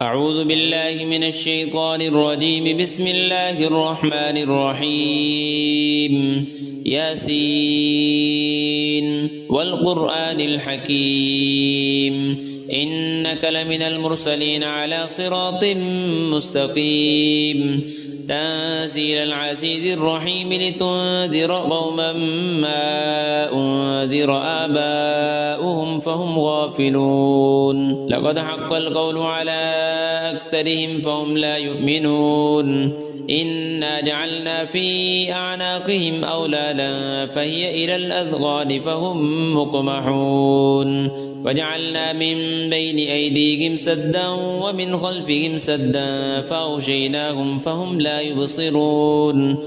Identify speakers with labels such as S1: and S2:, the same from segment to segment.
S1: أعوذ بالله من الشيطان الرجيم. بسم الله الرحمن الرحيم. ياسين والقرآن الحكيم إنك لمن المرسلين على صراط مستقيم تنزيل العزيز الرحيم لتنذر قوما ما أنذر آباؤهم فهم غافلون. لقد حق القول على أكثرهم فهم لا يؤمنون. إنا جعلنا في أعناقهم أغلالا فهي إلى الأذقان فهم مقمحون. وجعلنا من بين أيديهم سدا ومن خلفهم سدا فأغشيناهم فهم لا يبصرون.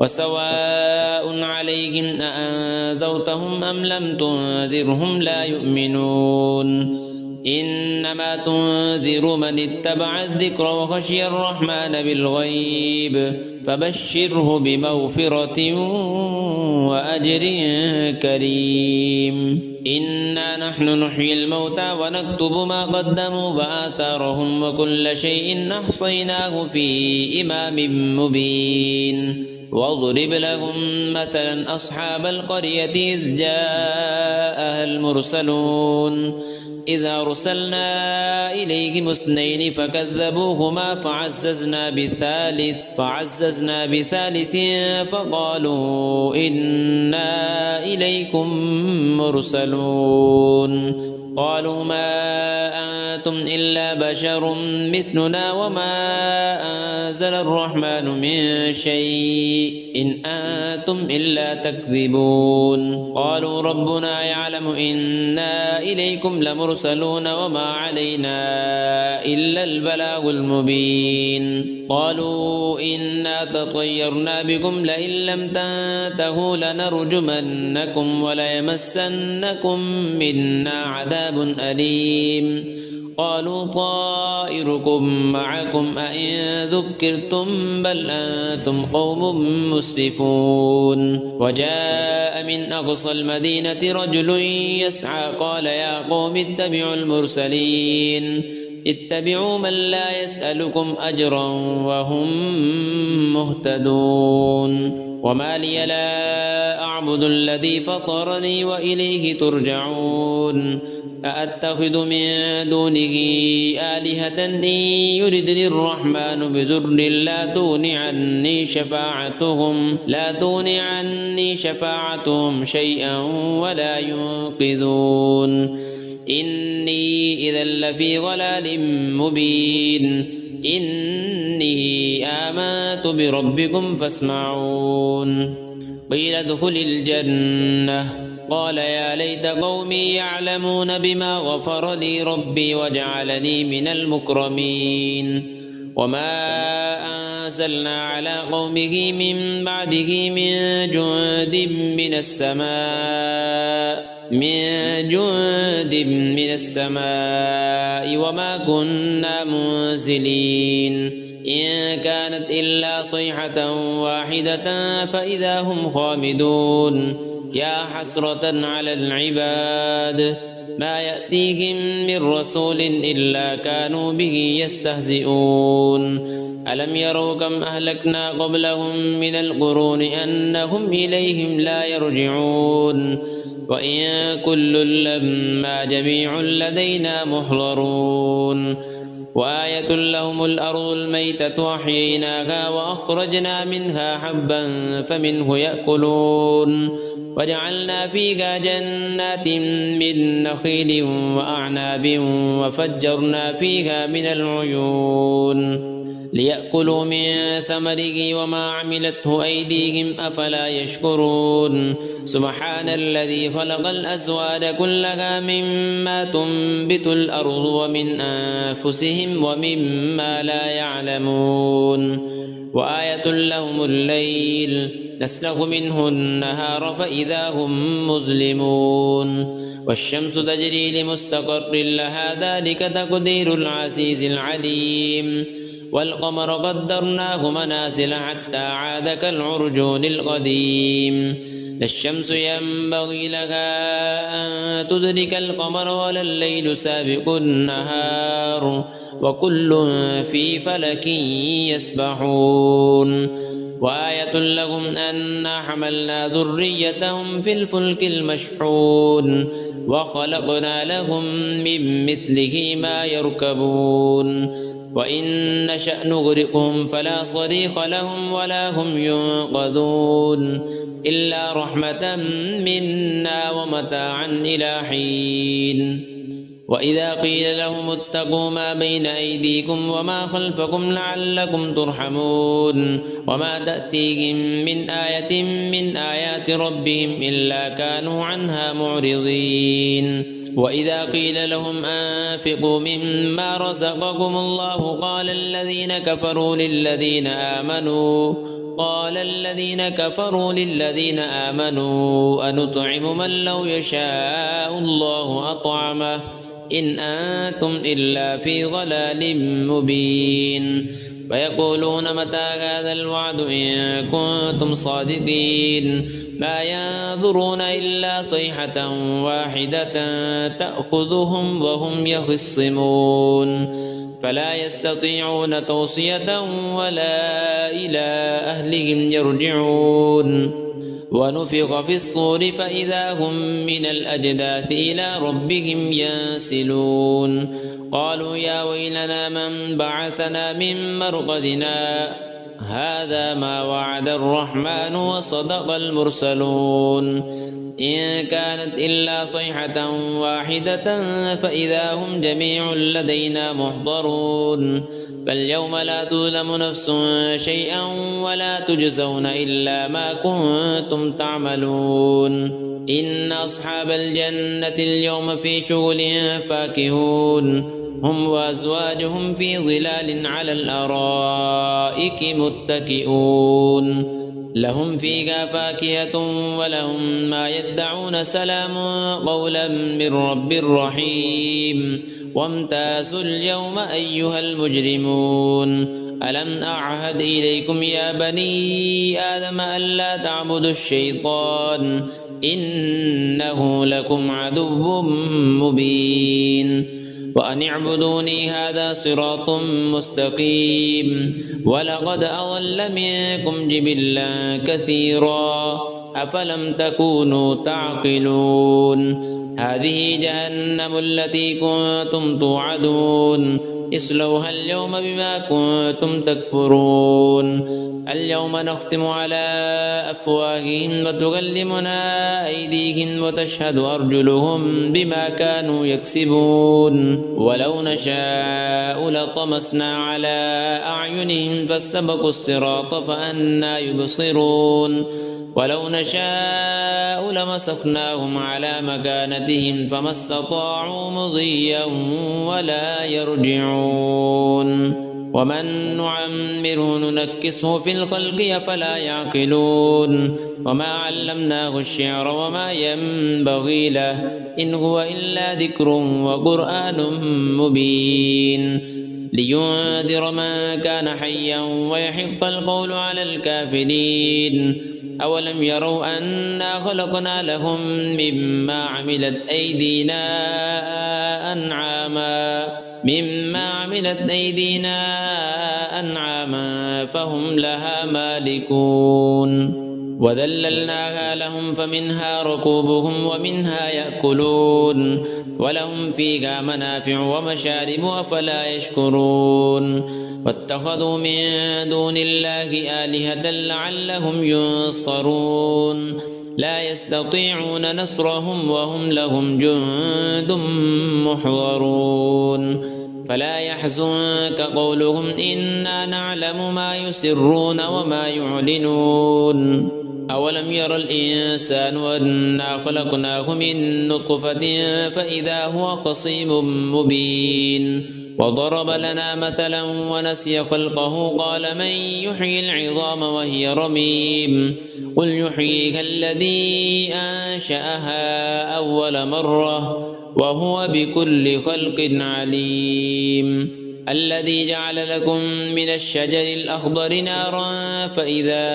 S1: وسواء عليهم أأنذرتهم أم لم تنذرهم لا يؤمنون. إنما تنذر من اتبع الذكر وخشي الرحمن بالغيب فبشره بمغفرة وأجر كريم. إنا نحن نحيي الموتى ونكتب ما قدموا وآثارهم وكل شيء أحصيناه في إمام مبين. واضرب لهم مثلا أصحاب القرية إذ جاءها المرسلون إذ أرسلنا إليهم اثنين فكذبوهما فعززنا بثالث فقالوا إنا إليكم مرسلون. قالوا ما أنتم إلا بشر مثلنا وما أنزل الرحمن من شيء إن أنتم إلا تكذبون. قالوا ربنا يعلم إنا إليكم لمرسلون وما علينا إلا البلاغ المبين. قالوا إنا تطيرنا بكم لئن لم تنتهوا لنرجمنكم وليمسنكم منا عذاب أليم. قالوا طائركم معكم أئن ذكرتم بل أنتم قوم مسرفون. وجاء من أقصى المدينة رجل يسعى قال يا قوم اتبعوا المرسلين اتبعوا من لا يسألكم أجرا وهم مهتدون. وما لي لا أعبد الذي فطرني وإليه ترجعون. أأتخذ من دونه آلهة إن يردني الرحمن بضر لا تغن عني شفاعتهم شيئا ولا ينقذون. إني إذا لفي ضلال مبين. إني آمنت بربكم فاسمعون. قيل ادخل الجنة قال يا ليت قومي يعلمون بما غفر لي ربي وجعلني من المكرمين. وما أنزلنا على قومه من بعده من جند من السماء وما كنا منزلين. إن كانت إلا صيحة واحدة فإذا هم خامدون. يا حسرة على العباد ما يأتيهم من رسول إلا كانوا به يستهزئون. ألم يروا كم أهلكنا قبلهم من القرون أنهم إليهم لا يرجعون. وإن كل لما جميع لدينا محضرون. وآية لهم الأرض الميتة أحييناها وأخرجنا منها حبا فمنه يأكلون. وجعلنا فيها جنات من نخيل وأعناب وفجرنا فيها من العيون ليأكلوا من ثمره وما عملته أيديهم أفلا يشكرون. سبحان الذي خلق الأزواج كلها مما تنبت الأرض ومن أنفسهم ومما لا يعلمون. وآية لهم الليل نسلخ منه النهار فإذا هم مظلمون. والشمس تجري لمستقر لها ذلك تقدير العزيز العليم. والقمر قدرناه منازل حتى عاد كالعرجون القديم. لا الشمس ينبغي لها أن تدرك القمر ولا الليل سابق النهار وكل في فلك يسبحون وآية لهم أنا حملنا ذريتهم في الفلك المشحون وخلقنا لهم من مثله ما يركبون وإن نشأ نغرقهم فلا صريخ لهم ولا هم ينقذون إلا رحمة منا ومتاعا إلى حين وإذا قيل لهم اتقوا ما بين أيديكم وما خلفكم لعلكم ترحمون وما تأتيهم من آية من آيات ربهم إلا كانوا عنها معرضين وإذا قيل لهم أنفقوا مما رزقكم الله قال الذين كفروا للذين آمنوا أنطعم من لو يشاء الله أطعمه إن أنتم إلا في ضلال مبين ويقولون متى هذا الوعد إن كنتم صادقين ما ينظرون إلا صيحة واحدة تأخذهم وهم يخصمون فلا يستطيعون توصية ولا إلى أهلهم يرجعون ونفخ في الصور فإذا هم من الأجداث إلى ربهم ينسلون قالوا يا ويلنا من بعثنا من مرقدنا هذا ما وعد الرحمن وصدق المرسلون إن كانت إلا صيحة واحدة فإذا هم جميع لدينا محضرون فاليوم لا تظلم نفس شيئا ولا تجزون إلا ما كنتم تعملون إن أصحاب الجنة اليوم في شغل فاكهون هم وأزواجهم في ظلال على الأرائك متكئون لهم فيها فاكهة ولهم ما يدعون سلام قولا من رب رحيم وامتازوا اليوم أيها المجرمون ألم أعهد إليكم يا بني آدم ألا تعبدوا الشيطان إنه لكم عدو مبين وأن اعبدوني هذا صراط مستقيم ولقد أضل منكم جبلا كثيرا أفلم تكونوا تعقلون هذه جهنم التي كنتم توعدون اصلوها اليوم بما كنتم تكفرون اليوم نختم على أفواههم وتكلمنا أيديهم وتشهد أرجلهم بما كانوا يكسبون ولو نشاء لطمسنا على أعينهم فاستبقوا الصراط فأنى يبصرون ولو نشاء لمسخناهم على مكانتهم فما استطاعوا مضيا ولا يرجعون ومن نعمره ننكسه في الخلق أفلا يعقلون وما علمناه الشعر وما ينبغي له إن هو إلا ذكر وقرآن مبين لينذر من كان حيا ويحق القول على الكافرين أولم يروا أنا خلقنا لهم مما عملت أيدينا أنعاما فهم لها مالكون وذللناها لهم فمنها ركوبهم ومنها يأكلون ولهم فيها منافع ومشارب أفلا يشكرون واتخذوا من دون الله آلهة لعلهم ينصرون لا يستطيعون نصرهم وهم لهم جند محضرون فلا يحزنك قولهم إنا نعلم ما يسرون وما يعلنون أولم ير الإنسان أنا خلقناه من نطفة فإذا هو خصيم مبين وضرب لنا مثلا ونسي خلقه قال من يحيي العظام وهي رميم قل يحييها الذي أنشأها أول مرة وهو بكل خلق عليم الذي جعل لكم من الشجر الأخضر نارا فإذا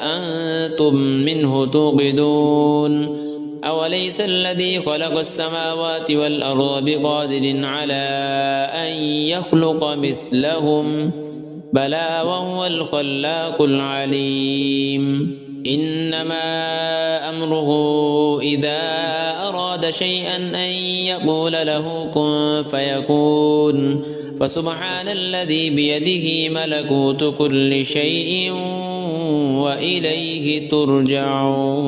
S1: أنتم منه توقدون أوليس الذي خلق السماوات والأرض بقادر على أن يخلق مثلهم بلى وهو الخلاق العليم إنما أمره إذا أراد شيئا أن يقول له كن فيكون فسبحان الذي بيده ملكوت كل شيء وإليه ترجعون.